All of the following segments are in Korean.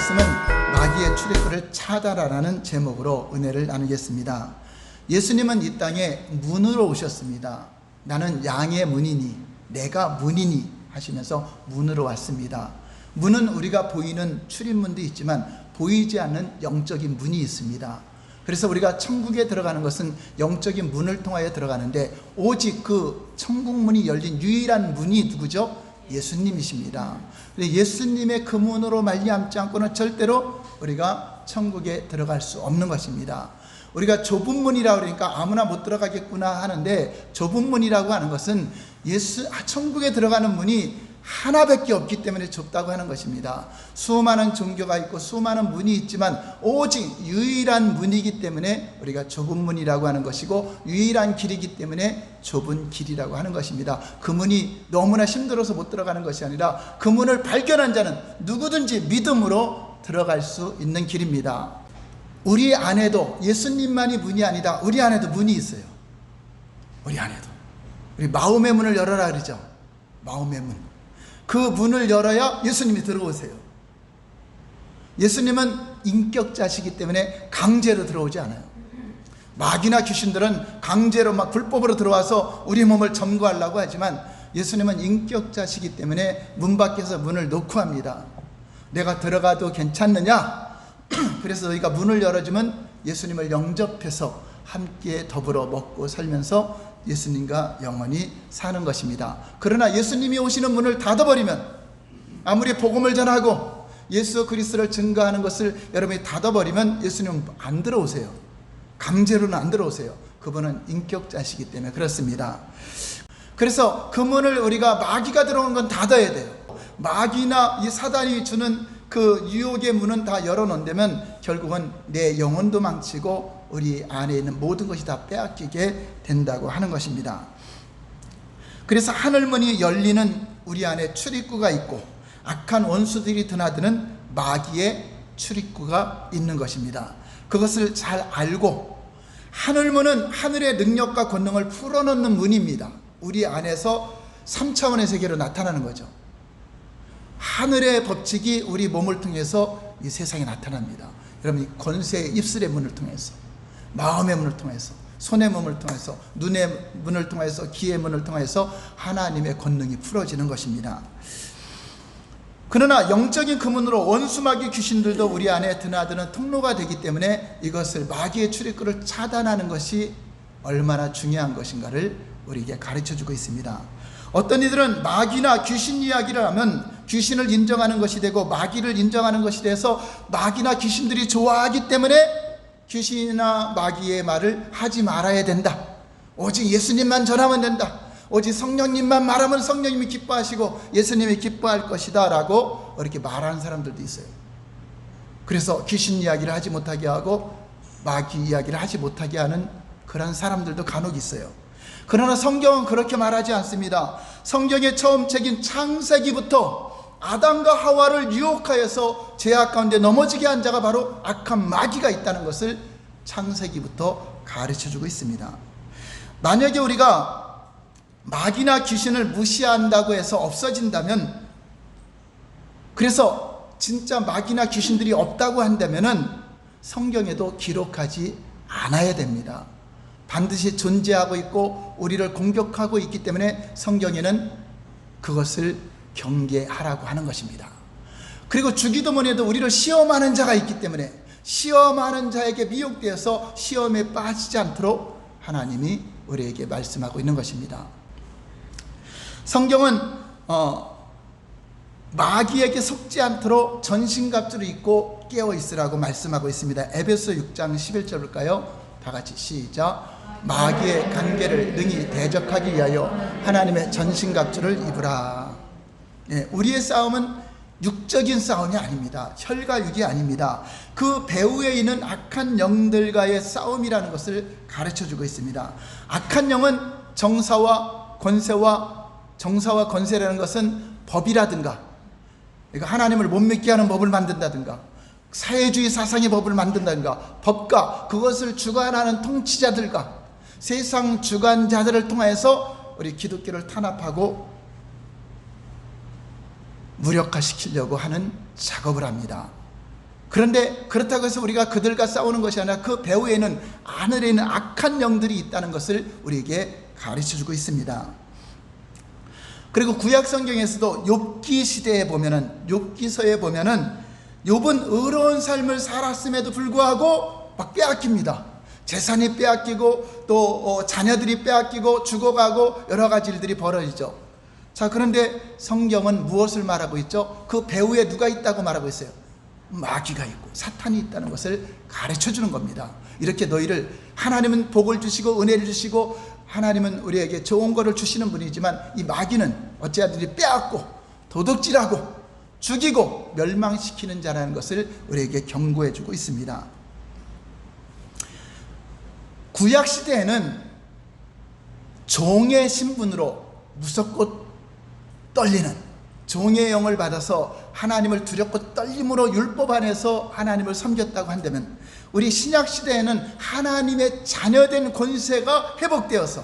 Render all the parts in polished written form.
말씀은 마귀의 출입구를 차단하라는 제목으로 은혜를 나누겠습니다. 예수님은 이 땅에 문으로 오셨습니다. 나는 양의 문이니 내가 문이니 하시면서 문으로 왔습니다. 문은 우리가 보이는 출입문도 있지만 보이지 않는 영적인 문이 있습니다. 그래서 우리가 천국에 들어가는 것은 영적인 문을 통하여 들어가는데 오직 그 천국 문이 열린 유일한 문이 누구죠? 예수님이십니다. 예수님의 그 문으로 말미암지 않고는 절대로 우리가 천국에 들어갈 수 없는 것입니다. 우리가 좁은 문이라고 그러니까 아무나 못 들어가겠구나 하는데, 좁은 문이라고 하는 것은 천국에 들어가는 문이 하나밖에 없기 때문에 좁다고 하는 것입니다. 수많은 종교가 있고 수많은 문이 있지만 오직 유일한 문이기 때문에 우리가 좁은 문이라고 하는 것이고, 유일한 길이기 때문에 좁은 길이라고 하는 것입니다. 그 문이 너무나 힘들어서 못 들어가는 것이 아니라 그 문을 발견한 자는 누구든지 믿음으로 들어갈 수 있는 길입니다. 우리 안에도 예수님만이 문이 아니다. 우리 안에도 문이 있어요. 우리 안에도. 우리 마음의 문을 열어라 그러죠. 마음의 문. 그 문을 열어야 예수님이 들어오세요. 예수님은 인격자시기 때문에 강제로 들어오지 않아요. 마귀나 귀신들은 강제로 막 불법으로 들어와서 우리 몸을 점거하려고 하지만 예수님은 인격자시기 때문에 문 밖에서 문을 놓고 합니다. 내가 들어가도 괜찮느냐? 그래서 너희가 문을 열어주면 예수님을 영접해서 함께 더불어 먹고 살면서 예수님과 영원히 사는 것입니다. 그러나 예수님이 오시는 문을 닫아버리면, 아무리 복음을 전하고 예수 그리스도를 증거하는 것을 여러분이 닫아버리면 예수님은 안 들어오세요. 강제로는 안 들어오세요. 그분은 인격자시기 때문에 그렇습니다. 그래서 그 문을 우리가 마귀가 들어오는 건 닫아야 돼요. 마귀나 이 사단이 주는 그 유혹의 문은 다 열어놓는다면 결국은 내 영혼도 망치고 우리 안에 있는 모든 것이 다 빼앗기게 된다고 하는 것입니다. 그래서 하늘문이 열리는 우리 안에 출입구가 있고 악한 원수들이 드나드는 마귀의 출입구가 있는 것입니다. 그것을 잘 알고, 하늘문은 하늘의 능력과 권능을 풀어놓는 문입니다. 우리 안에서 3차원의 세계로 나타나는 거죠. 하늘의 법칙이 우리 몸을 통해서 이 세상에 나타납니다. 여러분, 권세의 입술의 문을 통해서, 마음의 문을 통해서, 손의 문을 통해서, 눈의 문을 통해서, 귀의 문을 통해서 하나님의 권능이 풀어지는 것입니다. 그러나 영적인 그 문으로 원수 마귀 귀신들도 우리 안에 드나드는 통로가 되기 때문에 이것을 마귀의 출입구를 차단하는 것이 얼마나 중요한 것인가를 우리에게 가르쳐주고 있습니다. 어떤 이들은 마귀나 귀신 이야기를 하면 귀신을 인정하는 것이 되고 마귀를 인정하는 것이 돼서 마귀나 귀신들이 좋아하기 때문에 귀신이나 마귀의 말을 하지 말아야 된다. 오직 예수님만 전하면 된다. 오직 성령님만 말하면 성령님이 기뻐하시고 예수님이 기뻐할 것이다 라고 이렇게 말하는 사람들도 있어요. 그래서 귀신 이야기를 하지 못하게 하고 마귀 이야기를 하지 못하게 하는 그런 사람들도 간혹 있어요. 그러나 성경은 그렇게 말하지 않습니다. 성경의 처음 책인 창세기부터 아담과 하와를 유혹하여서 죄악 가운데 넘어지게 한 자가 바로 악한 마귀가 있다는 것을 창세기부터 가르쳐주고 있습니다. 만약에 우리가 마귀나 귀신을 무시한다고 해서 없어진다면, 그래서 진짜 마귀나 귀신들이 없다고 한다면은 성경에도 기록하지 않아야 됩니다. 반드시 존재하고 있고 우리를 공격하고 있기 때문에 성경에는 그것을 경계하라고 하는 것입니다. 그리고 주기도문에도 우리를 시험하는 자가 있기 때문에 시험하는 자에게 미혹되어서 시험에 빠지지 않도록 하나님이 우리에게 말씀하고 있는 것입니다. 성경은 마귀에게 속지 않도록 전신갑주를 입고 깨어 있으라고 말씀하고 있습니다. 에베소 6장 11절 볼까요? 다 같이 시작. 마귀의 관계를 능히 대적하기 위하여 하나님의 전신갑주를 입으라. 네, 우리의 싸움은 육적인 싸움이 아닙니다. 혈과 육이 아닙니다. 그 배후에 있는 악한 영들과의 싸움이라는 것을 가르쳐주고 있습니다. 악한 영은 정사와 권세라는 것은 법이라든가, 그러니까 하나님을 못 믿게 하는 법을 만든다든가, 사회주의 사상의 법을 만든다든가, 법과 그것을 주관하는 통치자들과 세상 주관자들을 통해서 우리 기독교를 탄압하고 무력화시키려고 하는 작업을 합니다. 그런데 그렇다고 해서 우리가 그들과 싸우는 것이 아니라 그 배후에는 하늘에 있는 악한 영들이 있다는 것을 우리에게 가르쳐주고 있습니다. 그리고 구약 성경에서도 욥기 시대에 보면은, 욥기서에 보면은 욥은 의로운 삶을 살았음에도 불구하고 막 빼앗깁니다. 재산이 빼앗기고 또 자녀들이 빼앗기고 죽어가고 여러 가지 일들이 벌어지죠. 자, 그런데 성경은 무엇을 말하고 있죠? 그 배후에 누가 있다고 말하고 있어요? 마귀가 있고 사탄이 있다는 것을 가르쳐 주는 겁니다. 이렇게 너희를, 하나님은 복을 주시고 은혜를 주시고 하나님은 우리에게 좋은 것을 주시는 분이지만 이 마귀는 어찌하든지 빼앗고 도둑질하고 죽이고 멸망시키는 자라는 것을 우리에게 경고해 주고 있습니다. 구약 시대에는 종의 신분으로 무섭고 떨리는 종의 영을 받아서 하나님을 두렵고 떨림으로 율법 안에서 하나님을 섬겼다고 한다면, 우리 신약 시대에는 하나님의 자녀된 권세가 회복되어서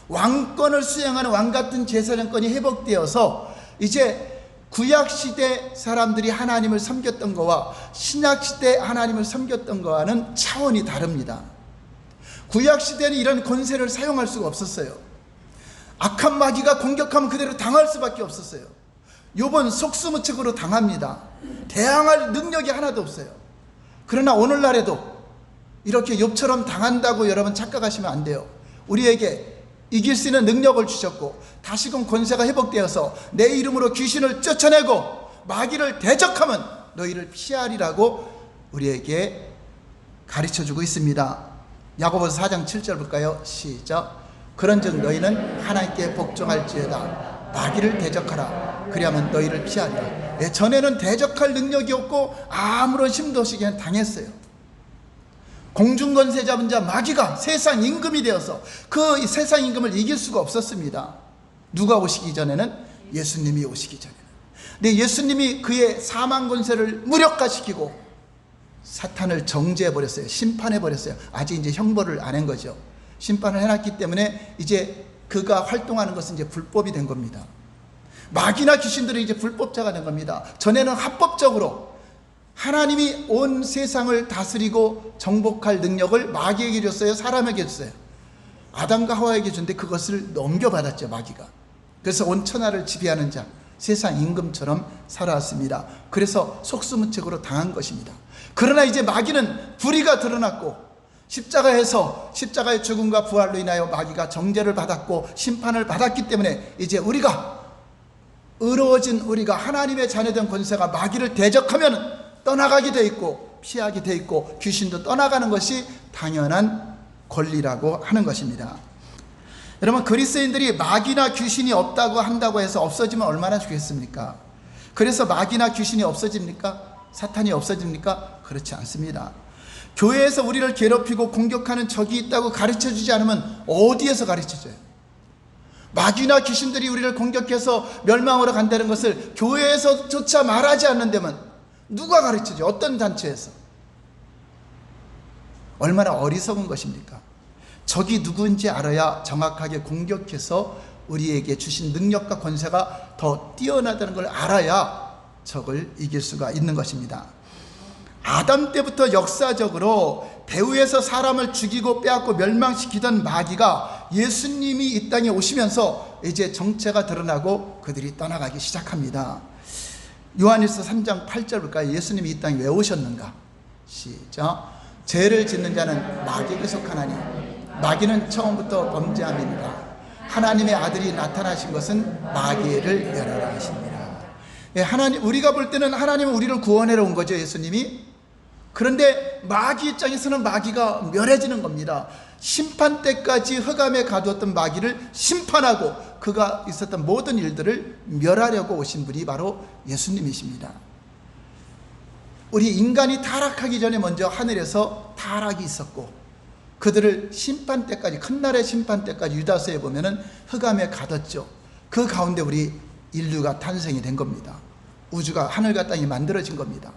왕권을 수행하는 왕같은 제사장권이 회복되어서 이제 구약 시대 사람들이 하나님을 섬겼던 거와 신약 시대 하나님을 섬겼던 거와는 차원이 다릅니다. 구약 시대는 이런 권세를 사용할 수가 없었어요. 악한 마귀가 공격하면 그대로 당할 수밖에 없었어요. 욥은 속수무책으로 당합니다. 대항할 능력이 하나도 없어요. 그러나 오늘날에도 이렇게 욥처럼 당한다고 여러분 착각하시면 안 돼요. 우리에게 이길 수 있는 능력을 주셨고 다시금 권세가 회복되어서 내 이름으로 귀신을 쫓아내고 마귀를 대적하면 너희를 피하리라고 우리에게 가르쳐주고 있습니다. 야고보서 4장 7절 볼까요? 시작. 그런즉 너희는 하나님께 복종할지어다. 마귀를 대적하라. 그리하면 너희를 피하리라. 전에는 대적할 능력이 없고 아무런 힘도 없이 그냥 당했어요. 공중권세 잡은 자 마귀가 세상 임금이 되어서 그 세상 임금을 이길 수가 없었습니다. 누가 오시기 전에는? 예수님이 오시기 전에는. 근데 예수님이 그의 사망 권세를 무력화시키고 사탄을 정죄해버렸어요. 심판해버렸어요. 아직 이제 형벌을 안 한 거죠. 심판을 해놨기 때문에 이제 그가 활동하는 것은 이제 불법이 된 겁니다. 마귀나 귀신들은 이제 불법자가 된 겁니다. 전에는 합법적으로 하나님이 온 세상을 다스리고 정복할 능력을 마귀에게 줬어요? 사람에게 줬어요? 아담과 하와에게 줬는데 그것을 넘겨받았죠, 마귀가. 그래서 온 천하를 지배하는 자, 세상 임금처럼 살아왔습니다. 그래서 속수무책으로 당한 것입니다. 그러나 이제 마귀는 불의가 드러났고 십자가에서 십자가의 죽음과 부활로 인하여 마귀가 정죄를 받았고 심판을 받았기 때문에 이제 우리가, 의로워진 우리가, 하나님의 자녀된 권세가 마귀를 대적하면 떠나가게 돼 있고 피하게 돼 있고 귀신도 떠나가는 것이 당연한 권리라고 하는 것입니다. 여러분, 그리스도인들이 마귀나 귀신이 없다고 한다고 해서 없어지면 얼마나 좋겠습니까? 그래서 마귀나 귀신이 없어집니까? 사탄이 없어집니까? 그렇지 않습니다. 교회에서 우리를 괴롭히고 공격하는 적이 있다고 가르쳐주지 않으면 어디에서 가르쳐줘요? 마귀나 귀신들이 우리를 공격해서 멸망으로 간다는 것을 교회에서조차 말하지 않는다면 누가 가르쳐줘요? 어떤 단체에서? 얼마나 어리석은 것입니까? 적이 누구인지 알아야 정확하게 공격해서 우리에게 주신 능력과 권세가 더 뛰어나다는 걸 알아야 적을 이길 수가 있는 것입니다. 아담 때부터 역사적으로 배후에서 사람을 죽이고 빼앗고 멸망시키던 마귀가 예수님이 이 땅에 오시면서 이제 정체가 드러나고 그들이 떠나가기 시작합니다. 요한일서 3장 8절 볼까요? 예수님이 이 땅에 왜 오셨는가? 시작. 죄를 짓는 자는 마귀에게 속하나니 마귀는 처음부터 범죄함이니라. 하나님의 아들이 나타나신 것은 마귀를 멸하라 하십니다. 하나님, 우리가 볼 때는 하나님은 우리를 구원하러 온 거죠, 예수님이. 그런데 마귀 입장에서는 마귀가 멸해지는 겁니다. 심판 때까지 흑암에 가두었던 마귀를 심판하고 그가 있었던 모든 일들을 멸하려고 오신 분이 바로 예수님이십니다. 우리 인간이 타락하기 전에 먼저 하늘에서 타락이 있었고 그들을 심판 때까지, 큰날의 심판 때까지 유다서에 보면은 흑암에 가뒀죠. 그 가운데 우리 인류가 탄생이 된 겁니다. 우주가, 하늘과 땅이 만들어진 겁니다.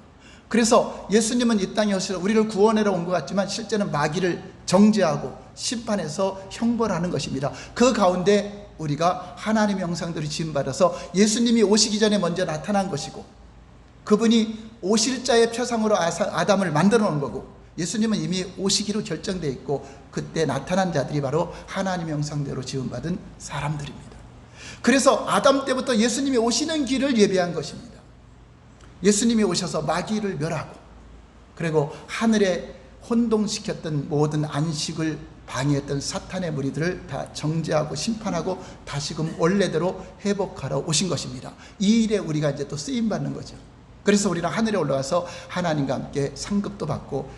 그래서 예수님은 이 땅에 오셔서 우리를 구원하러 온 것 같지만 실제는 마귀를 정죄하고 심판해서 형벌하는 것입니다. 그 가운데 우리가 하나님의 형상대로 지음받아서 예수님이 오시기 전에 먼저 나타난 것이고 그분이 오실자의 표상으로 아담을 만들어 놓은 거고, 예수님은 이미 오시기로 결정되어 있고 그때 나타난 자들이 바로 하나님의 형상대로 지음받은 사람들입니다. 그래서 아담 때부터 예수님이 오시는 길을 예비한 것입니다. 예수님이 오셔서 마귀를 멸하고, 그리고 하늘에 혼동시켰던 모든 안식을 방해했던 사탄의 무리들을 다 정죄하고 심판하고 다시금 원래대로 회복하러 오신 것입니다. 이 일에 우리가 이제 또 쓰임받는 거죠. 그래서 우리는 하늘에 올라가서 하나님과 함께 상급도 받고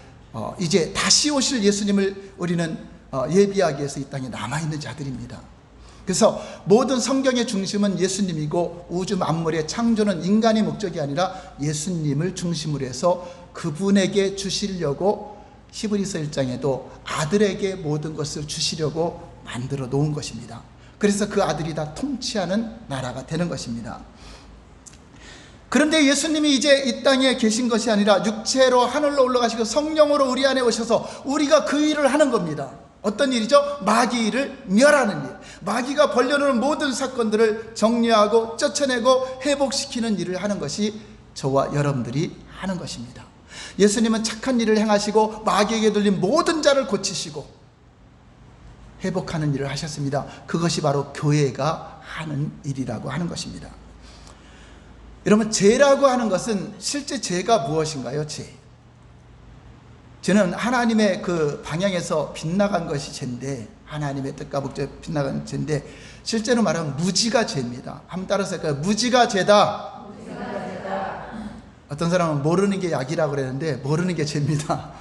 이제 다시 오실 예수님을 우리는 예비하기 위해서 이 땅에 남아있는 자들입니다. 그래서 모든 성경의 중심은 예수님이고, 우주 만물의 창조는 인간의 목적이 아니라 예수님을 중심으로 해서 그분에게 주시려고 히브리서 1장에도 아들에게 모든 것을 주시려고 만들어 놓은 것입니다. 그래서 그 아들이 다 통치하는 나라가 되는 것입니다. 그런데 예수님이 이제 이 땅에 계신 것이 아니라 육체로 하늘로 올라가시고 성령으로 우리 안에 오셔서 우리가 그 일을 하는 겁니다. 어떤 일이죠? 마귀를 멸하는 일. 마귀가 벌려놓은 모든 사건들을 정리하고 쫓아내고 회복시키는 일을 하는 것이 저와 여러분들이 하는 것입니다. 예수님은 착한 일을 행하시고 마귀에게 들린 모든 자를 고치시고 회복하는 일을 하셨습니다. 그것이 바로 교회가 하는 일이라고 하는 것입니다. 여러분, 죄라고 하는 것은 실제 죄가 무엇인가요? 죄는 하나님의 그 방향에서 빗나간 것이 죄인데, 하나님의 뜻과 목적에 빗나간 죄인데, 실제로 말하면 무지가 죄입니다. 한번 따라서 할까요? 무지가 죄다. 어떤 사람은 모르는 게 약이라고 그러는데 모르는 게 죄입니다.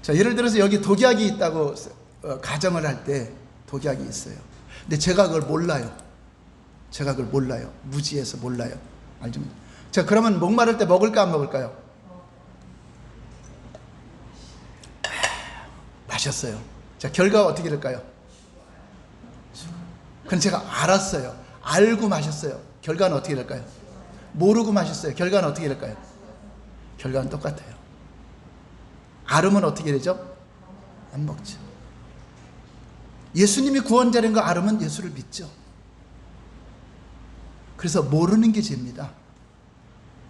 자, 예를 들어서 여기 독약이 있다고 가정을 할 때 독약이 있어요. 근데 제가 그걸 몰라요. 무지해서 몰라요. 알죠? 자, 그러면 목마를 때 먹을까 안 먹을까요? 마셨어요. 자, 결과가 어떻게 될까요? 그건 제가 알았어요. 알고 마셨어요. 결과는 어떻게 될까요? 모르고 마셨어요. 결과는 어떻게 될까요? 결과는 똑같아요. 알으면 어떻게 되죠? 안 먹죠. 예수님이 구원자라는 거 알으면 예수를 믿죠. 그래서 모르는 게 죄입니다.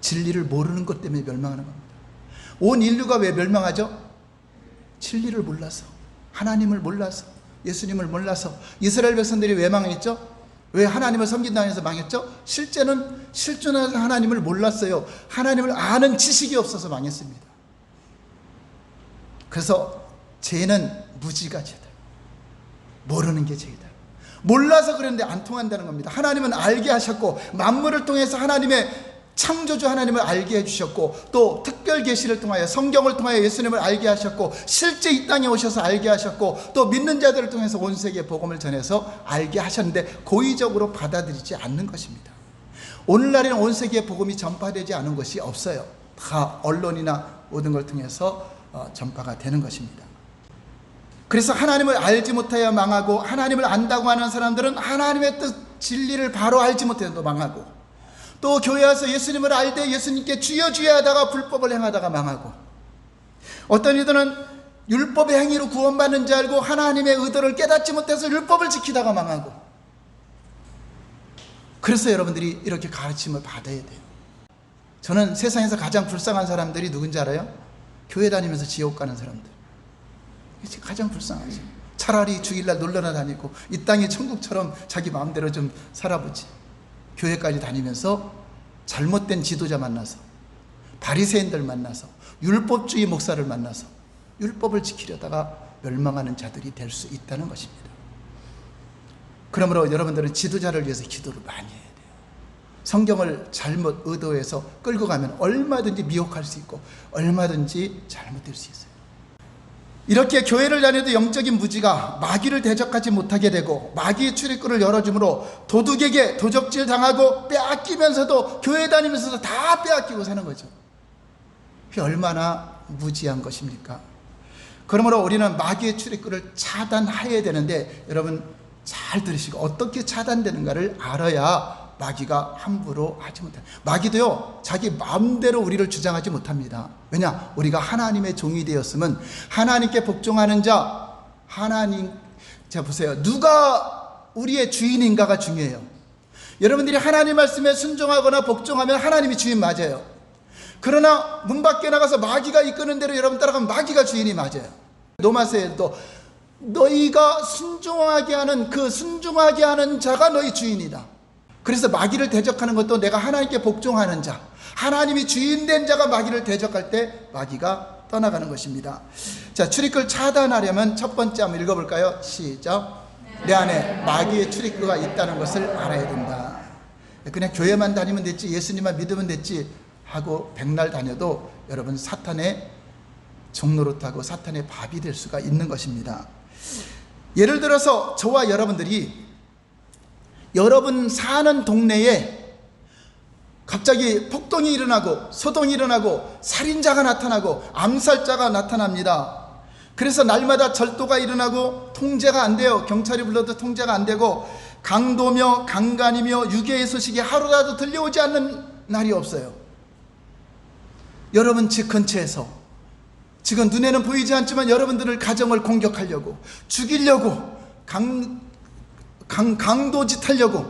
진리를 모르는 것 때문에 멸망하는 겁니다. 온 인류가 왜 멸망하죠? 진리를 몰라서, 하나님을 몰라서, 예수님을 몰라서. 이스라엘 백성들이 왜 망했죠? 왜 하나님을 섬긴다고 해서 망했죠? 실제는 실존한 하나님을 몰랐어요. 하나님을 아는 지식이 없어서 망했습니다. 그래서 죄는 무지가 죄다. 모르는 게 죄이다. 몰라서 그랬는데 안 통한다는 겁니다. 하나님은 알게 하셨고, 만물을 통해서 하나님의 창조주 하나님을 알게 해주셨고, 또 특별 계시를 통하여 성경을 통하여 예수님을 알게 하셨고, 실제 이 땅에 오셔서 알게 하셨고, 또 믿는 자들을 통해서 온 세계에 복음을 전해서 알게 하셨는데 고의적으로 받아들이지 않는 것입니다. 오늘날에는 온 세계에 복음이 전파되지 않은 것이 없어요. 다 언론이나 모든 걸 통해서 전파가 되는 것입니다. 그래서 하나님을 알지 못하여 망하고, 하나님을 안다고 하는 사람들은 하나님의 뜻 진리를 바로 알지 못해서 또 망하고, 또 교회 와서 예수님을 알되 예수님께 주여 주여 하다가 불법을 행하다가 망하고, 어떤 이들은 율법의 행위로 구원받는 줄 알고 하나님의 의도를 깨닫지 못해서 율법을 지키다가 망하고. 그래서 여러분들이 이렇게 가르침을 받아야 돼요. 저는 세상에서 가장 불쌍한 사람들이 누군지 알아요? 교회 다니면서 지옥 가는 사람들. 이게 가장 불쌍하죠. 차라리 주일날 놀러나 다니고 이 땅의 천국처럼 자기 마음대로 좀 살아보지. 교회까지 다니면서 잘못된 지도자 만나서, 바리새인들 만나서, 율법주의 목사를 만나서 율법을 지키려다가 멸망하는 자들이 될 수 있다는 것입니다. 그러므로 여러분들은 지도자를 위해서 기도를 많이 해야 돼요. 성경을 잘못 의도해서 끌고 가면 얼마든지 미혹할 수 있고 얼마든지 잘못될 수 있어요. 이렇게 교회를 다녀도 영적인 무지가 마귀를 대적하지 못하게 되고, 마귀의 출입구를 열어주므로 도둑에게 도적질 당하고 빼앗기면서도 교회 다니면서도 다 빼앗기고 사는 거죠. 그게 얼마나 무지한 것입니까? 그러므로 우리는 마귀의 출입구를 차단해야 되는데, 여러분 잘 들으시고, 어떻게 차단되는가를 알아야 마귀가 함부로 하지 못해요. 마귀도요, 자기 마음대로 우리를 주장하지 못합니다. 왜냐? 우리가 하나님의 종이 되었으면 하나님께 복종하는 자, 자 보세요. 누가 우리의 주인인가가 중요해요. 여러분들이 하나님 말씀에 순종하거나 복종하면 하나님이 주인 맞아요. 그러나 문 밖에 나가서 마귀가 이끄는 대로 여러분 따라가면 마귀가 주인이 맞아요. 로마서에도 너희가 순종하게 하는 그 순종하게 하는 자가 너희 주인이다. 그래서 마귀를 대적하는 것도 내가 하나님께 복종하는 자, 하나님이 주인된 자가 마귀를 대적할 때 마귀가 떠나가는 것입니다. 자, 출입구를 차단하려면 첫 번째 한번 읽어볼까요? 시작. 내 안에 마귀의 출입구가 있다는 것을 알아야 된다. 그냥 교회만 다니면 됐지, 예수님만 믿으면 됐지 하고 백날 다녀도 여러분 사탄의 종노릇하고 사탄의 밥이 될 수가 있는 것입니다. 예를 들어서 저와 여러분들이 여러분 사는 동네에 갑자기 폭동이 일어나고 소동이 일어나고 살인자가 나타나고 암살자가 나타납니다. 그래서 날마다 절도가 일어나고 통제가 안 돼요. 경찰이 불러도 통제가 안 되고 강도며 강간이며 유괴의 소식이 하루라도 들려오지 않는 날이 없어요. 여러분 집 근처에서 지금 눈에는 보이지 않지만 여러분들을 가정을 공격하려고 죽이려고 강도짓 하려고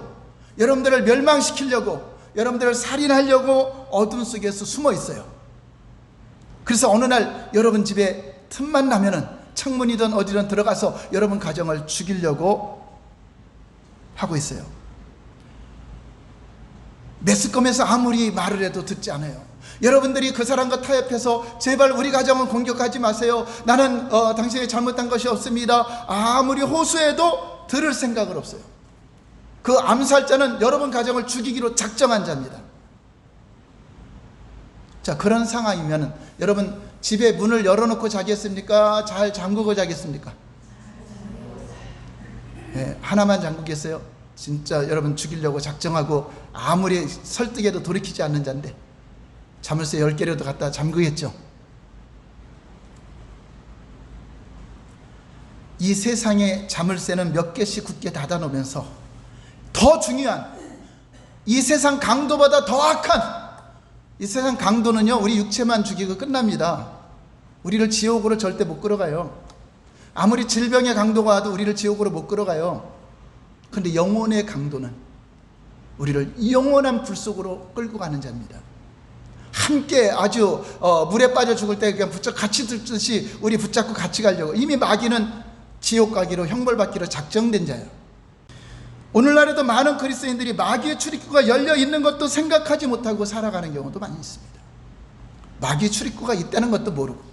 여러분들을 멸망시키려고 여러분들을 살인하려고 어둠 속에서 숨어 있어요. 그래서 어느 날 여러분 집에 틈만 나면은 창문이든 어디든 들어가서 여러분 가정을 죽이려고 하고 있어요. 매스컴에서 아무리 말을 해도 듣지 않아요. 여러분들이 그 사람과 타협해서 제발 우리 가정은 공격하지 마세요. 나는 당신이 잘못한 것이 없습니다. 아무리 호소해도 들을 생각은 없어요. 그 암살자는 여러분 가정을 죽이기로 작정한 자입니다. 자, 그런 상황이면 여러분 집에 문을 열어놓고 자겠습니까? 잘 잠그고 자겠습니까? 네, 하나만 잠그겠어요? 진짜 여러분 죽이려고 작정하고 아무리 설득해도 돌이키지 않는 자인데 자물쇠 10개라도 갖다 잠그겠죠. 이 세상의 자물쇠는 몇 개씩 굳게 닫아놓으면서 더 중요한 이 세상 강도보다 더 악한 이 세상 강도는요, 우리 육체만 죽이고 끝납니다. 우리를 지옥으로 절대 못 끌어가요. 아무리 질병의 강도가 와도 우리를 지옥으로 못 끌어가요. 그런데 영혼의 강도는 우리를 영원한 불 속으로 끌고 가는 자입니다. 함께 아주 물에 빠져 죽을 때 그냥 같이 들듯이 우리 붙잡고 같이 가려고 이미 마귀는 지옥 가기로 형벌받기로 작정된 자예요. 오늘날에도 많은 그리스도인들이 마귀의 출입구가 열려 있는 것도 생각하지 못하고 살아가는 경우도 많이 있습니다. 마귀의 출입구가 있다는 것도 모르고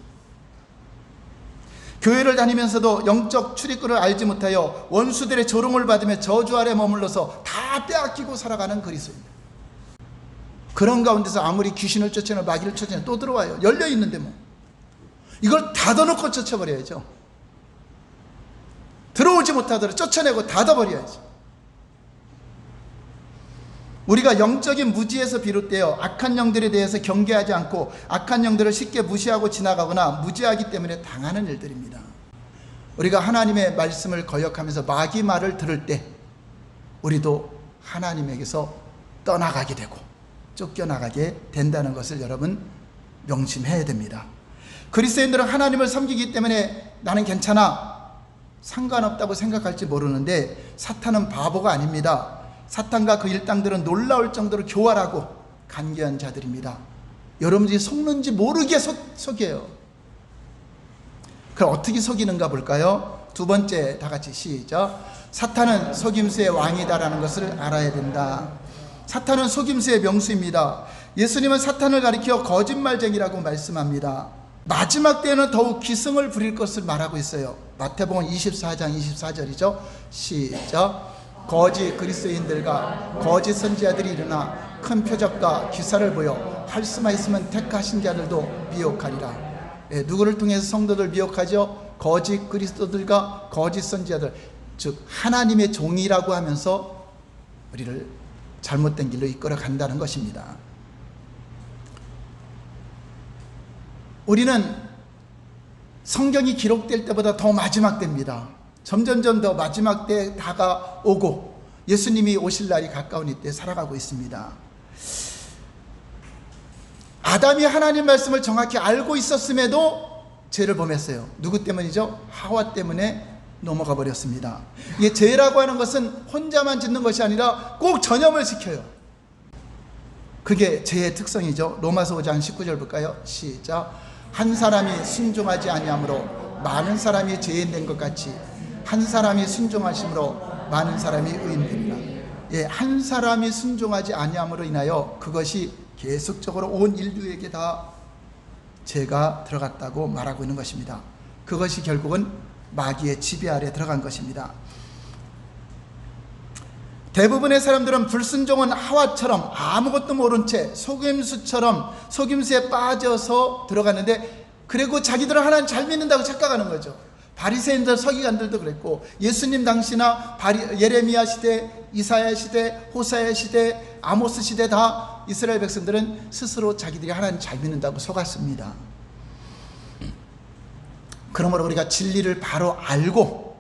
교회를 다니면서도 영적 출입구를 알지 못하여 원수들의 조롱을 받으며 저주 아래 머물러서 다 빼앗기고 살아가는 그리스도인들. 그런 가운데서 아무리 귀신을 쫓아내고 마귀를 쫓아내고 또 들어와요. 열려 있는데 뭐 이걸 닫아놓고 쫓아버려야죠. 들어오지 못하도록 쫓아내고 닫아버려야죠. 우리가 영적인 무지에서 비롯되어 악한 영들에 대해서 경계하지 않고 악한 영들을 쉽게 무시하고 지나가거나 무지하기 때문에 당하는 일들입니다. 우리가 하나님의 말씀을 거역하면서 마귀 말을 들을 때 우리도 하나님에게서 떠나가게 되고 쫓겨나가게 된다는 것을 여러분 명심해야 됩니다. 그리스도인들은 하나님을 섬기기 때문에 나는 괜찮아, 상관없다고 생각할지 모르는데 사탄은 바보가 아닙니다. 사탄과 그 일당들은 놀라울 정도로 교활하고 간교한 자들입니다. 여러분들이 속는지 모르게 속여요. 그럼 어떻게 속이는가 볼까요? 두 번째, 다 같이 시작. 사탄은 속임수의 왕이다라는 것을 알아야 된다. 사탄은 속임수의 명수입니다. 예수님은 사탄을 가리켜 거짓말쟁이라고 말씀합니다. 마지막 때에는 더욱 기승을 부릴 것을 말하고 있어요. 마태복음 24장 24절이죠. 시작. 거짓 그리스도인들과 거짓 선지자들이 일어나 큰 표적과 기사를 보여 할 수만 있으면 택하신 자들도 미혹하리라. 누구를 통해서 성도들 미혹하죠? 거짓 그리스도들과 거짓 선지자들, 즉 하나님의 종이라고 하면서 우리를 잘못된 길로 이끌어 간다는 것입니다. 우리는 성경이 기록될 때보다 더 마지막 때입니다. 점점점 더 마지막 때에 다가오고 예수님이 오실 날이 가까운 이때 살아가고 있습니다. 아담이 하나님 말씀을 정확히 알고 있었음에도 죄를 범했어요. 누구 때문이죠? 하와 때문에 넘어가 버렸습니다. 이게 죄라고 하는 것은 혼자만 짓는 것이 아니라 꼭 전염을 시켜요. 그게 죄의 특성이죠. 로마서 5장 19절 볼까요? 시작. 한 사람이 순종하지 아니함으로 많은 사람이 죄인 된 것 같이 한 사람이 순종하심으로 많은 사람이 의인 되리라. 예, 한 사람이 순종하지 아니함으로 인하여 그것이 계속적으로 온 인류에게 다 죄가 들어갔다고 말하고 있는 것입니다. 그것이 결국은 마귀의 지배 아래 들어간 것입니다. 대부분의 사람들은 불순종은 하와처럼 아무것도 모른 채 속임수에 빠져서 들어갔는데, 그리고 자기들은 하나님 잘 믿는다고 착각하는 거죠. 바리새인들, 서기관들도 그랬고, 예수님 당시나 예레미야 시대, 이사야 시대, 호사야 시대, 아모스 시대 다 이스라엘 백성들은 스스로 자기들이 하나님 잘 믿는다고 속았습니다. 그러므로 우리가 진리를 바로 알고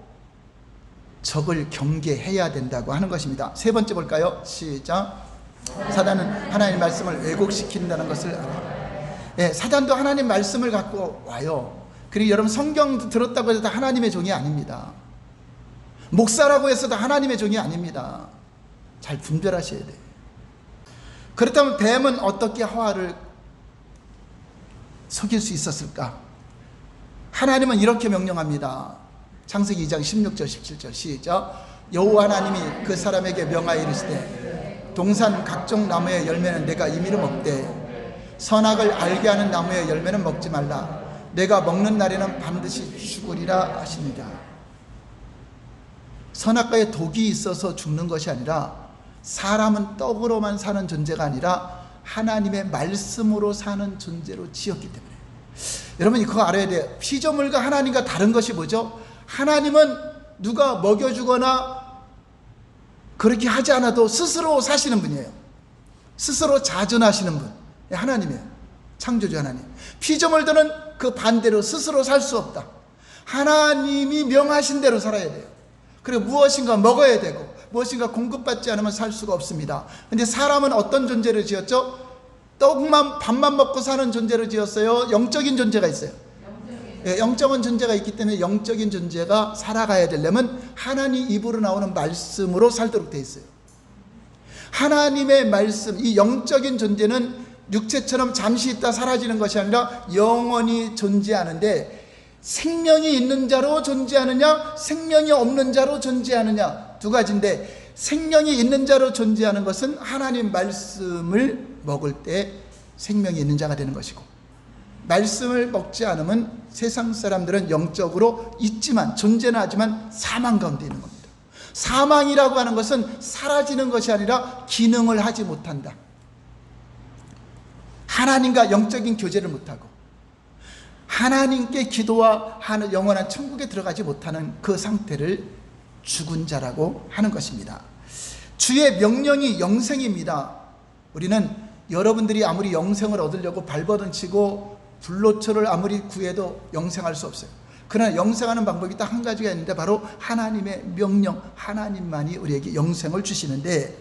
적을 경계해야 된다고 하는 것입니다. 세 번째 볼까요? 시작. 사단은 하나님 말씀을 왜곡시킨다는 것을 알아요. 예, 사단도 하나님 말씀을 갖고 와요. 그리고 여러분, 성경 들었다고 해서 다 하나님의 종이 아닙니다. 목사라고 해서도 하나님의 종이 아닙니다. 잘 분별하셔야 돼요. 그렇다면 뱀은 어떻게 하와를 속일 수 있었을까? 하나님은 이렇게 명령합니다. 창세기 2장 16절 17절 시작. 여호와 하나님이 그 사람에게 명하여 이르시되 동산 각종 나무의 열매는 내가 임의로 먹되 선악을 알게 하는 나무의 열매는 먹지 말라. 내가 먹는 날에는 반드시 죽으리라 하십니다. 선악과에 독이 있어서 죽는 것이 아니라, 사람은 떡으로만 사는 존재가 아니라 하나님의 말씀으로 사는 존재로 지었기 때문에, 여러분이 그거 알아야 돼요. 피조물과 하나님과 다른 것이 뭐죠? 하나님은 누가 먹여주거나 그렇게 하지 않아도 스스로 사시는 분이에요. 스스로 자존하시는 분, 하나님이에요. 창조주 하나님. 피조물들은 그 반대로 스스로 살 수 없다. 하나님이 명하신 대로 살아야 돼요. 그리고 무엇인가 먹어야 되고 무엇인가 공급받지 않으면 살 수가 없습니다. 근데 사람은 어떤 존재를 지었죠? 밥만 먹고 사는 존재를 지었어요? 영적인 존재가 있어요. 영적인 존재가 있기 때문에 영적인 존재가 살아가야 되려면 하나님 입으로 나오는 말씀으로 살도록 돼 있어요. 하나님의 말씀, 이 영적인 존재는 육체처럼 잠시 있다 사라지는 것이 아니라 영원히 존재하는데, 생명이 있는 자로 존재하느냐 생명이 없는 자로 존재하느냐 두 가지인데, 생명이 있는 자로 존재하는 것은 하나님 말씀을 먹을 때 생명이 있는 자가 되는 것이고, 말씀을 먹지 않으면 세상 사람들은 영적으로 있지만, 존재는 하지만 사망 가운데 있는 겁니다. 사망이라고 하는 것은 사라지는 것이 아니라 기능을 하지 못한다. 하나님과 영적인 교제를 못하고 하나님께 기도와 하는 영원한 천국에 들어가지 못하는 그 상태를 죽은 자라고 하는 것입니다. 주의 명령이 영생입니다. 우리는 여러분들이 아무리 영생을 얻으려고 발버둥 치고 불로초를 아무리 구해도 영생할 수 없어요. 그러나 영생하는 방법이 딱 한 가지가 있는데, 바로 하나님의 명령, 하나님만이 우리에게 영생을 주시는데,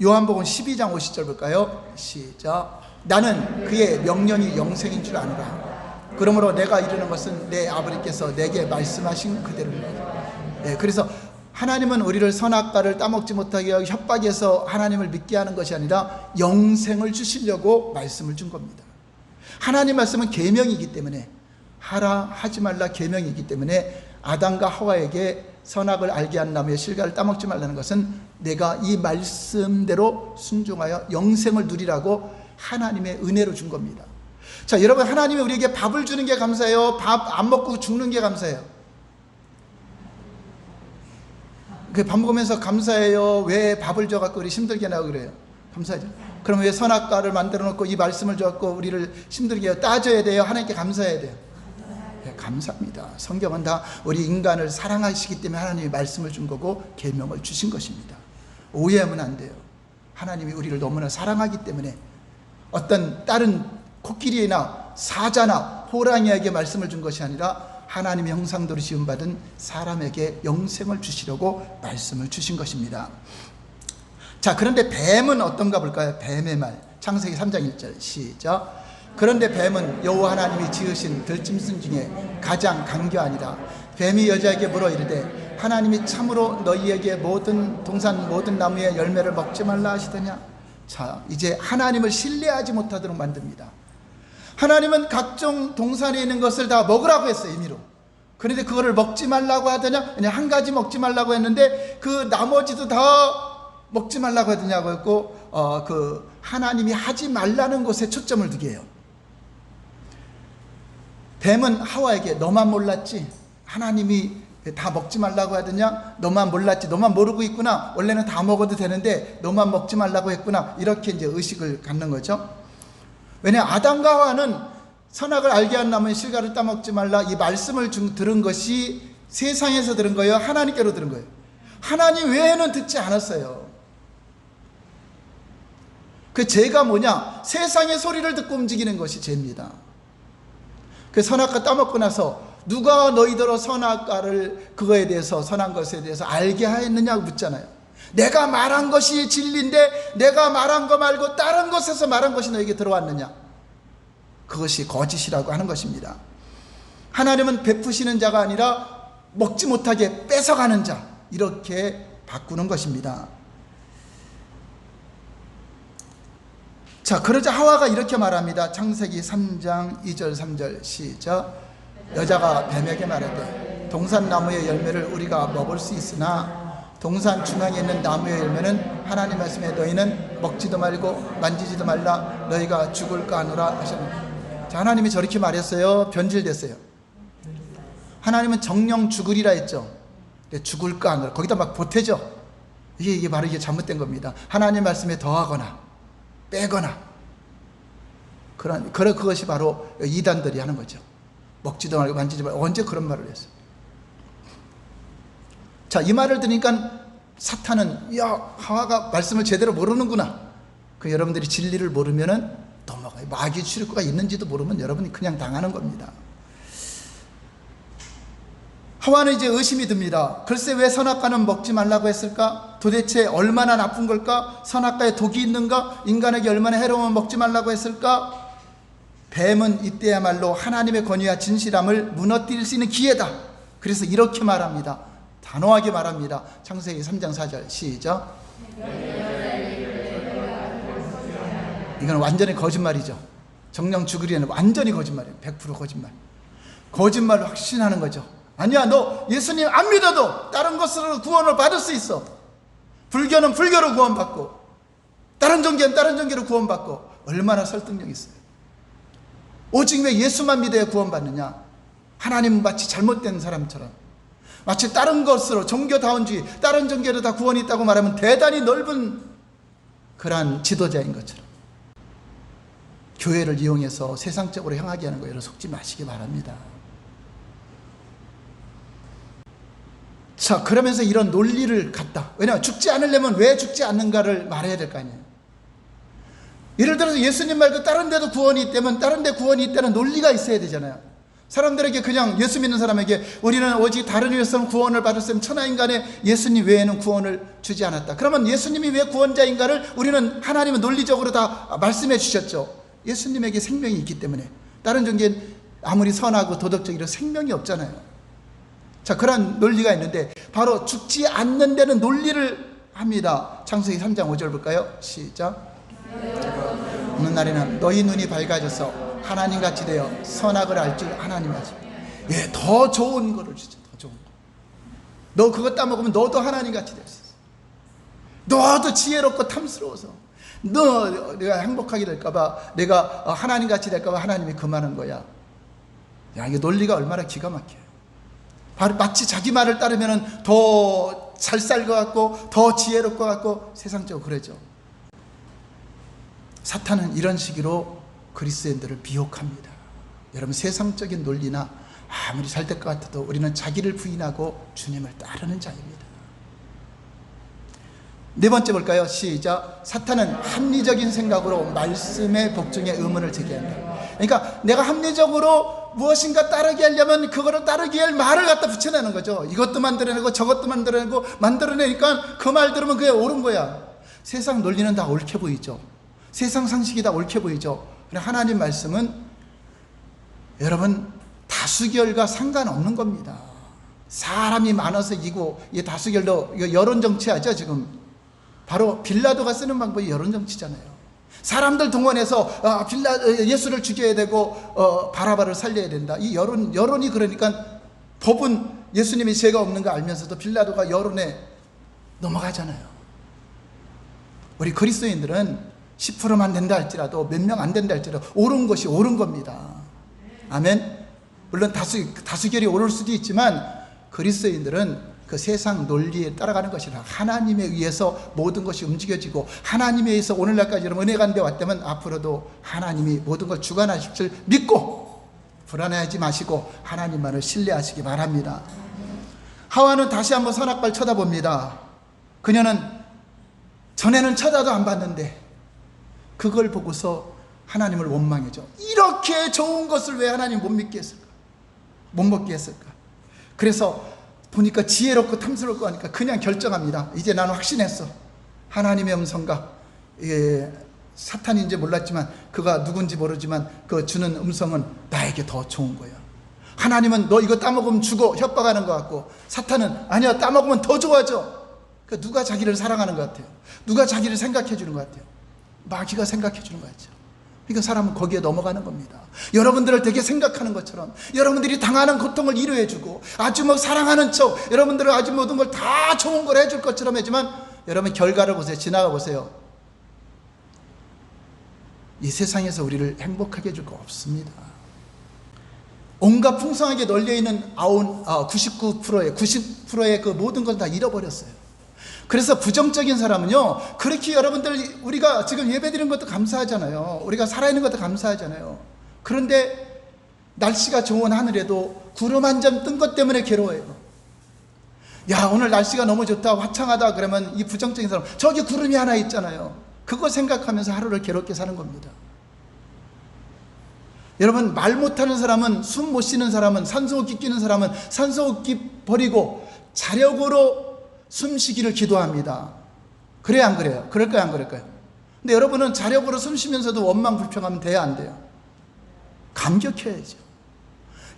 요한복음 12장 50절 볼까요? 시작. 나는 그의 명령이 영생인 줄 아노라. 그러므로 내가 이르는 것은 내 아버지께서 내게 말씀하신 그대로입니다. 그래서 하나님은 우리를 선악과를 따먹지 못하게 하고 협박해서 하나님을 믿게 하는 것이 아니라 영생을 주시려고 말씀을 준 겁니다. 하나님 말씀은 계명이기 때문에, 하라 하지 말라 계명이기 때문에, 아담과 하와에게 선악을 알게 한 나무의 실과를 따먹지 말라는 것은 내가 이 말씀대로 순종하여 영생을 누리라고 하나님의 은혜로 준 겁니다. 자, 여러분, 하나님이 우리에게 밥을 주는 게 감사해요? 밥 안 먹고 죽는 게 감사해요? 밥 먹으면서 감사해요? 왜 밥을 줘갖고 우리 힘들게 나고 그래요? 감사하죠. 그럼 왜 선악과를 만들어 놓고 이 말씀을 줘갖고 우리를 힘들게 해요? 따져야 돼요? 하나님께 감사해야 돼요? 네, 감사합니다. 성경은 다 우리 인간을 사랑하시기 때문에 하나님이 말씀을 준 거고 계명을 주신 것입니다. 오해하면 안 돼요. 하나님이 우리를 너무나 사랑하기 때문에 어떤 다른 코끼리나 사자나 호랑이에게 말씀을 준 것이 아니라 하나님의 형상대로 지음받은 사람에게 영생을 주시려고 말씀을 주신 것입니다. 자, 그런데 뱀은 어떤가 볼까요? 뱀의 말, 창세기 3장 1절 시작. 그런데 뱀은 여호와 하나님이 지으신 들짐승 중에 가장 강교하니라. 뱀이 여자에게 물어 이르되 하나님이 참으로 너희에게 모든 동산 모든 나무의 열매를 먹지 말라 하시더냐. 자, 이제 하나님을 신뢰하지 못하도록 만듭니다. 하나님은 각종 동산에 있는 것을 다 먹으라고 했어요, 임의로. 그런데 그거를 먹지 말라고 하더냐? 그냥 한 가지 먹지 말라고 했는데 그 나머지도 다 먹지 말라고 하더냐고 했고, 그 하나님이 하지 말라는 것에 초점을 두게 해요. 뱀은 하와에게 너만 몰랐지? 하나님이 다 먹지 말라고 하더냐? 너만 몰랐지? 너만 모르고 있구나. 원래는 다 먹어도 되는데 너만 먹지 말라고 했구나. 이렇게 이제 의식을 갖는 거죠. 왜냐, 아담과 하와는 선악을 알게 한 나무의 실과를 따먹지 말라, 이 말씀을 들은 것이 세상에서 들은 거예요? 하나님께로 들은 거예요? 하나님 외에는 듣지 않았어요. 그 죄가 뭐냐? 세상의 소리를 듣고 움직이는 것이 죄입니다. 그 선악과 따먹고 나서 누가 너희더러 선악과를, 그거에 대해서, 선한 것에 대해서 알게 하였느냐고 묻잖아요. 내가 말한 것이 진리인데 내가 말한 거 말고 다른 곳에서 말한 것이 너에게 들어왔느냐? 그것이 거짓이라고 하는 것입니다. 하나님은 베푸시는 자가 아니라 먹지 못하게 뺏어가는 자, 이렇게 바꾸는 것입니다. 자, 그러자 하와가 이렇게 말합니다. 창세기 3장 2절 3절 시작. 여자가 뱀에게 말하되 동산나무의 열매를 우리가 먹을 수 있으나 동산 중앙에 있는 나무의 열매는 하나님 말씀에 너희는 먹지도 말고 만지지도 말라, 너희가 죽을까 하노라 하셨습니다. 자, 하나님이 저렇게 말했어요? 변질됐어요? 하나님은 정령 죽으리라 했죠. 죽을까 하노라, 거기다 막 보태죠. 이게 바로 이게 잘못된 겁니다. 하나님 말씀에 더하거나 빼거나, 그것이 바로 이단들이 하는 거죠. 먹지도 말고 만지지 말고. 언제 그런 말을 했어요? 자, 이 말을 들으니까 사탄은, 야, 하와가 말씀을 제대로 모르는구나. 그 여러분들이 진리를 모르면은 넘어가요. 마귀 출입구가 있는지도 모르면 여러분이 그냥 당하는 겁니다. 하와는 이제 의심이 듭니다. 글쎄, 왜 선악과는 먹지 말라고 했을까? 도대체 얼마나 나쁜 걸까? 선악과에 독이 있는가? 인간에게 얼마나 해로우면 먹지 말라고 했을까? 뱀은 이때야말로 하나님의 권위와 진실함을 무너뜨릴 수 있는 기회다. 그래서 이렇게 말합니다. 단호하게 말합니다. 창세기 3장 4절 시작. 이건 완전히 거짓말이죠. 정령 죽으리에는 완전히 거짓말이에요. 100% 거짓말. 거짓말을 확신하는 거죠. 아니야, 너 예수님 안 믿어도 다른 것으로 구원을 받을 수 있어. 불교는 불교로 구원받고 다른 종교는 다른 종교로 구원받고. 얼마나 설득력 있어요. 오직 왜 예수만 믿어야 구원받느냐? 하나님은 마치 잘못된 사람처럼, 마치 다른 것으로 종교다운주의, 다른 종교로 다 구원이 있다고 말하면 대단히 넓은 그러한 지도자인 것처럼 교회를 이용해서 세상적으로 향하게 하는 거예요. 속지 마시기 바랍니다. 자, 그러면서 이런 논리를 갖다, 왜냐하면 죽지 않으려면 왜 죽지 않는가를 말해야 될 거 아니에요. 예를 들어서 예수님 말고 다른 데도 구원이 있다면 다른 데 구원이 있다는 논리가 있어야 되잖아요. 사람들에게, 그냥 예수 믿는 사람에게 우리는 오직 다른 이에서는 구원을 받았으면 천하인간에 예수님 외에는 구원을 주지 않았다. 그러면 예수님이 왜 구원자인가를 우리는, 하나님은 논리적으로 다 말씀해 주셨죠. 예수님에게 생명이 있기 때문에. 다른 종교는 아무리 선하고 도덕적이라 생명이 없잖아요. 자, 그런 논리가 있는데 바로 죽지 않는 데는 논리를 합니다. 창세기 3장 5절 볼까요? 시작. 어느 날에는 너희 눈이 밝아져서 하나님같이 되어 선악을 알 줄 하나님 아시. 예, 더 좋은 거를 주죠. 더 좋은 거. 너 그거 따먹으면 너도 하나님같이 될 수 있어. 너도 지혜롭고 탐스러워서, 내가 행복하게 될까봐, 내가 하나님같이 될까봐 하나님이 그만한 거야. 야, 이게 논리가 얼마나 기가 막혀요. 바로 마치 자기 말을 따르면 더 잘 살 것 같고 더 지혜롭을 것 같고 세상적으로 그러죠. 사탄은 이런 식으로 그리스도인들을 미혹합니다. 여러분, 세상적인 논리나 아무리 잘 될 것 같아도 우리는 자기를 부인하고 주님을 따르는 자입니다. 네 번째 볼까요? 시작. 사탄은 합리적인 생각으로 말씀의 복종에 의문을 제기한다. 그러니까 내가 합리적으로 무엇인가 따르게 하려면 그거를 따르게 할 말을 갖다 붙여내는 거죠. 이것도 만들어내고 저것도 만들어내고 만들어내니까 그 말 들으면 그게 옳은 거야. 세상 논리는 다 옳게 보이죠. 세상 상식이 다 옳게 보이죠. 그러나 하나님 말씀은 여러분 다수결과 상관없는 겁니다. 사람이 많아서 이기고, 이 다수결도 이거 여론 정치하죠. 지금 바로 빌라도가 쓰는 방법이 여론정치잖아요. 사람들 동원해서 예수를 죽여야 되고 바라바를 살려야 된다. 이 여론이 그러니까 법은 예수님이 죄가 없는 거 알면서도 빌라도가 여론에 넘어가잖아요. 우리 그리스도인들은 10%만 된다 할지라도 몇 명 안 된다 할지라도 옳은 것이 옳은 겁니다. 아멘. 물론 다수결이 옳을 수도 있지만 그리스도인들은 그 세상 논리에 따라가는 것이라 하나님에 의해서 모든 것이 움직여지고 하나님에 의해서 오늘날까지 여러분 은혜 가운데 왔다면 앞으로도 하나님이 모든 걸 주관하실 줄 믿고 불안해하지 마시고 하나님만을 신뢰하시기 바랍니다. 하와는 다시 한번 선악과를 쳐다봅니다. 그녀는 전에는 쳐다도 안 봤는데 그걸 보고서 하나님을 원망해죠. 이렇게 좋은 것을 왜 하나님 못 믿게 했을까? 못 먹게 했을까? 그래서 보니까 지혜롭고 탐스러울 거 하니까 그냥 결정합니다. 이제 나는 확신했어. 하나님의 음성과 사탄인지 몰랐지만 그가 누군지 모르지만 그 주는 음성은 나에게 더 좋은 거야. 하나님은 너 이거 따먹으면 죽어 협박하는 것 같고 사탄은 아니야 따먹으면 더 좋아져. 그러니까 누가 자기를 사랑하는 것 같아요? 누가 자기를 생각해 주는 것 같아요? 마귀가 생각해 주는 것 같죠. 그러니까 사람은 거기에 넘어가는 겁니다. 여러분들을 되게 생각하는 것처럼 여러분들이 당하는 고통을 이루어주고 아주 사랑하는 척 여러분들은 아주 모든 걸 다 좋은 걸 해줄 것처럼 하지만 여러분 결과를 보세요. 지나가 보세요. 이 세상에서 우리를 행복하게 해줄 거 없습니다. 온갖 풍성하게 널려있는 90%의 그 모든 걸 다 잃어버렸어요. 그래서 부정적인 사람은요, 그렇게 여러분들 우리가 지금 예배드리는 것도 감사하잖아요. 우리가 살아있는 것도 감사하잖아요. 그런데 날씨가 좋은 하늘에도 구름 한 점 뜬 것 때문에 괴로워요. 야, 오늘 날씨가 너무 좋다, 화창하다 그러면 이 부정적인 사람, 저기 구름이 하나 있잖아요. 그거 생각하면서 하루를 괴롭게 사는 겁니다. 여러분, 말 못하는 사람은, 숨 못 쉬는 사람은, 산소호흡기 끼는 사람은 산소호흡기 버리고 자력으로 숨쉬기를 기도합니다. 그래야 안 그래요? 그럴까요? 안 그럴까요? 근데 여러분은 자력으로 숨쉬면서도 원망 불평하면 돼야 안 돼요? 감격해야죠.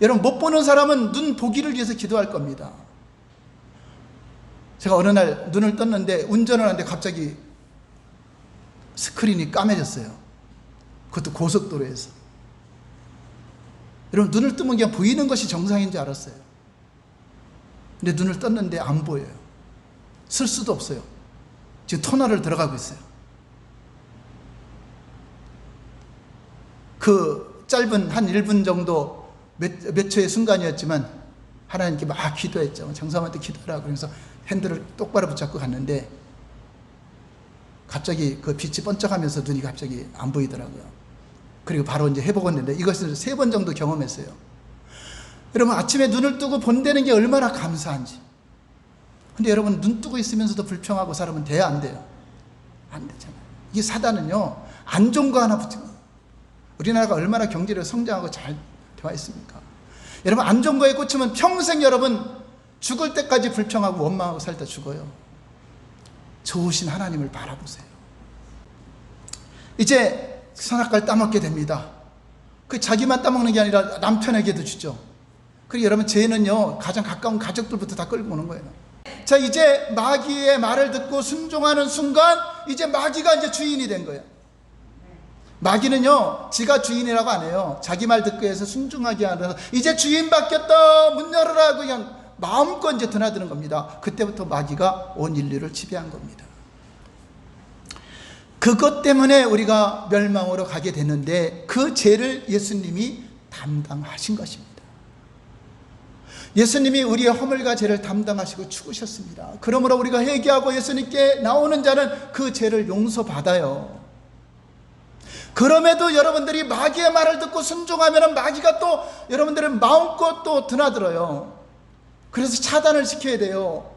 여러분, 못 보는 사람은 눈 보기를 위해서 기도할 겁니다. 제가 어느 날 눈을 떴는데 운전을 하는데 갑자기 스크린이 까매졌어요. 그것도 고속도로에서. 여러분, 눈을 뜨면 그냥 보이는 것이 정상인 줄 알았어요. 근데 눈을 떴는데 안 보여요. 쓸 수도 없어요. 지금 터널을 들어가고 있어요. 그 짧은 한 1분 정도 몇 초의 순간이었지만 하나님께 막 기도했죠. 장사님한테 기도하라고. 그래서 핸들을 똑바로 붙잡고 갔는데 갑자기 그 빛이 번쩍하면서 눈이 갑자기 안 보이더라고요. 그리고 바로 이제 회복했는데 이것을 3번 정도 경험했어요. 여러분, 아침에 눈을 뜨고 본다는 게 얼마나 감사한지. 근데 여러분, 눈 뜨고 있으면서도 불평하고 살으면 돼요? 안 돼요? 안 되잖아요. 이 사단은요, 안 좋은 거 하나 붙이고, 우리나라가 얼마나 경제력이 성장하고 잘 되어 있습니까? 여러분, 안 좋은 거에 꽂히면 평생 여러분 죽을 때까지 불평하고 원망하고 살다 죽어요. 좋으신 하나님을 바라보세요. 이제 선악과를 따먹게 됩니다. 그 자기만 따먹는 게 아니라 남편에게도 주죠. 그리고 여러분, 죄는요, 가장 가까운 가족들부터 다 끌고 오는 거예요. 자, 이제 마귀의 말을 듣고 순종하는 순간 이제 마귀가 이제 주인이 된 거예요. 마귀는요, 지가 주인이라고 안 해요. 자기 말 듣고 해서 순종하게 하면서 이제 주인 바뀌었다, 문 열어라, 그냥 마음껏 이제 드나드는 겁니다. 그때부터 마귀가 온 인류를 지배한 겁니다. 그것 때문에 우리가 멸망으로 가게 되는데 그 죄를 예수님이 담당하신 것입니다. 예수님이 우리의 허물과 죄를 담당하시고 죽으셨습니다. 그러므로 우리가 회개하고 예수님께 나오는 자는 그 죄를 용서받아요. 그럼에도 여러분들이 마귀의 말을 듣고 순종하면 마귀가 또 여러분들의 마음껏 또 드나들어요. 그래서 차단을 시켜야 돼요.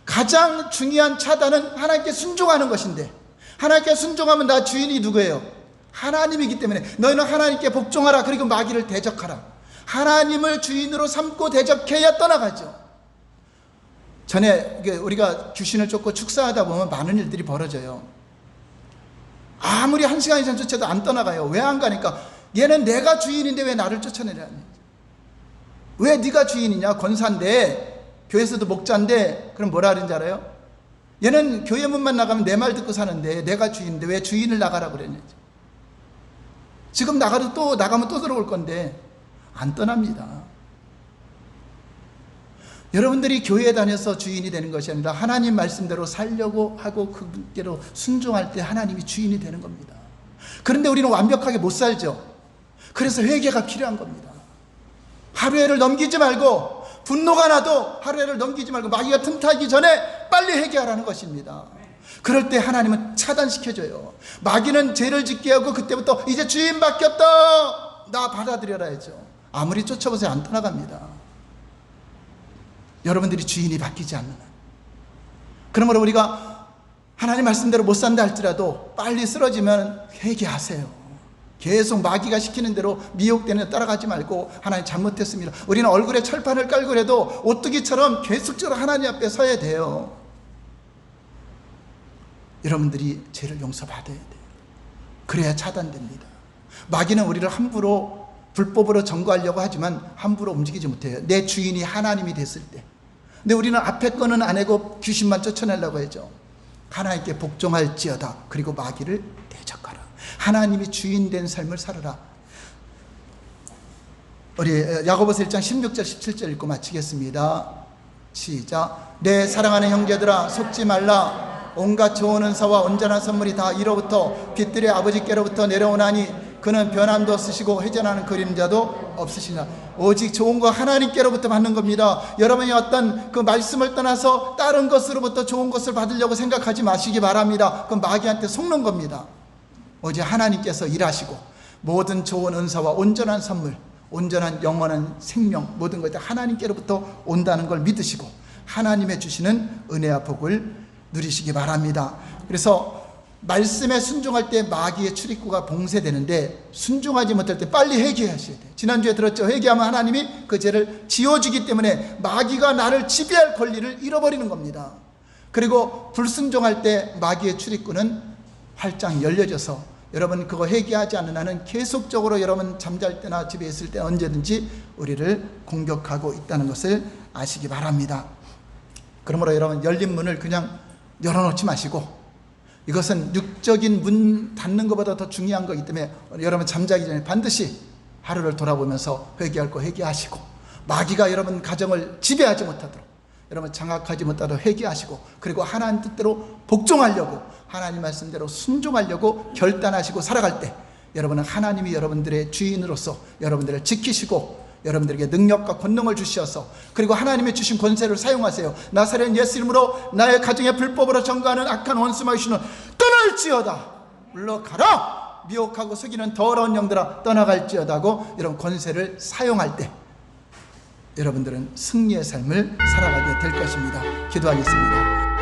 가장 중요한 차단은 하나님께 순종하는 것인데, 하나님께 순종하면 나 주인이 누구예요? 하나님이기 때문에 너희는 하나님께 복종하라. 그리고 마귀를 대적하라. 하나님을 주인으로 삼고 대적해야 떠나가죠. 전에 우리가 귀신을 쫓고 축사하다 보면 많은 일들이 벌어져요. 아무리 1시간 이상 쫓아도 안 떠나가요. 왜 안 가니까 얘는 내가 주인인데 왜 나를 쫓아내냐니. 왜 네가 주인이냐? 권사인데, 교회에서도 목자인데, 그럼 뭐라 그러는지 알아요? 얘는 교회 문만 나가면 내 말 듣고 사는데 내가 주인인데 왜 주인을 나가라고 그랬는지. 지금 나가도 또 나가면 또 들어올 건데 안 떠납니다. 여러분들이 교회에 다녀서 주인이 되는 것이 아니라 하나님 말씀대로 살려고 하고 그대로 순종할 때 하나님이 주인이 되는 겁니다. 그런데 우리는 완벽하게 못 살죠. 그래서 회개가 필요한 겁니다. 하루에를 넘기지 말고, 분노가 나도 하루에를 넘기지 말고 마귀가 틈타기 전에 빨리 회개하라는 것입니다. 그럴 때 하나님은 차단시켜줘요. 마귀는 죄를 짓게 하고 그때부터 이제 주인 바뀌었다, 나 받아들여라 했죠. 아무리 쫓아보세요, 안 떠나갑니다. 여러분들이 주인이 바뀌지 않는 한. 그러므로 우리가 하나님 말씀대로 못 산다 할지라도 빨리 쓰러지면 회개하세요. 계속 마귀가 시키는 대로 미혹되는 데 따라가지 말고, 하나님 잘못했습니다, 우리는 얼굴에 철판을 깔고 그래도 오뚜기처럼 계속적으로 하나님 앞에 서야 돼요. 여러분들이 죄를 용서받아야 돼요. 그래야 차단됩니다. 마귀는 우리를 함부로 불법으로 점거하려고 하지만 함부로 움직이지 못해요. 내 주인이 하나님이 됐을 때. 근데 우리는 앞에 거는 안 하고 귀신만 쫓아내려고 하죠. 하나님께 복종할지어다, 그리고 마귀를 대적하라. 하나님이 주인 된 삶을 살아라. 우리 야고보서 1장 16절 17절 읽고 마치겠습니다. 시작. 내 사랑하는 형제들아, 속지 말라. 온갖 좋은 은사와 온전한 선물이 다 이로부터 빛들의 아버지께로부터 내려오나니 그는 변함도 없으시고 회전하는 그림자도 없으시나. 오직 좋은 거 하나님께로부터 받는 겁니다. 여러분이 어떤 그 말씀을 떠나서 다른 것으로부터 좋은 것을 받으려고 생각하지 마시기 바랍니다. 그건 마귀한테 속는 겁니다. 오직 하나님께서 일하시고 모든 좋은 은사와 온전한 선물, 온전한 영원한 생명, 모든 것이 하나님께로부터 온다는 걸 믿으시고 하나님의 주시는 은혜와 복을 누리시기 바랍니다. 그래서 말씀에 순종할 때 마귀의 출입구가 봉쇄되는데, 순종하지 못할 때 빨리 회개하셔야 돼요. 지난주에 들었죠. 회개하면 하나님이 그 죄를 지워주기 때문에 마귀가 나를 지배할 권리를 잃어버리는 겁니다. 그리고 불순종할 때 마귀의 출입구는 활짝 열려져서 여러분 그거 회개하지 않는 한은 계속적으로 여러분 잠잘 때나 집에 있을 때 언제든지 우리를 공격하고 있다는 것을 아시기 바랍니다. 그러므로 여러분 열린 문을 그냥 열어놓지 마시고, 이것은 육적인 문 닫는 것보다 더 중요한 거기 때문에 여러분 잠자기 전에 반드시 하루를 돌아보면서 회개할 거 회개하시고, 마귀가 여러분 가정을 지배하지 못하도록, 여러분 장악하지 못하도록 회개하시고, 그리고 하나님 뜻대로 복종하려고, 하나님 말씀대로 순종하려고 결단하시고 살아갈 때 여러분은 하나님이 여러분들의 주인으로서 여러분들을 지키시고 여러분들에게 능력과 권능을 주셔서, 그리고 하나님의 주신 권세를 사용하세요. 나사렛 예수 이름으로 나의 가정에 불법으로 점거하는 악한 원수마 귀신은 떠날지어다, 물러가라. 미혹하고 속이는 더러운 영들아 떠나갈지어다고 이런 권세를 사용할 때 여러분들은 승리의 삶을 살아가게 될 것입니다. 기도하겠습니다.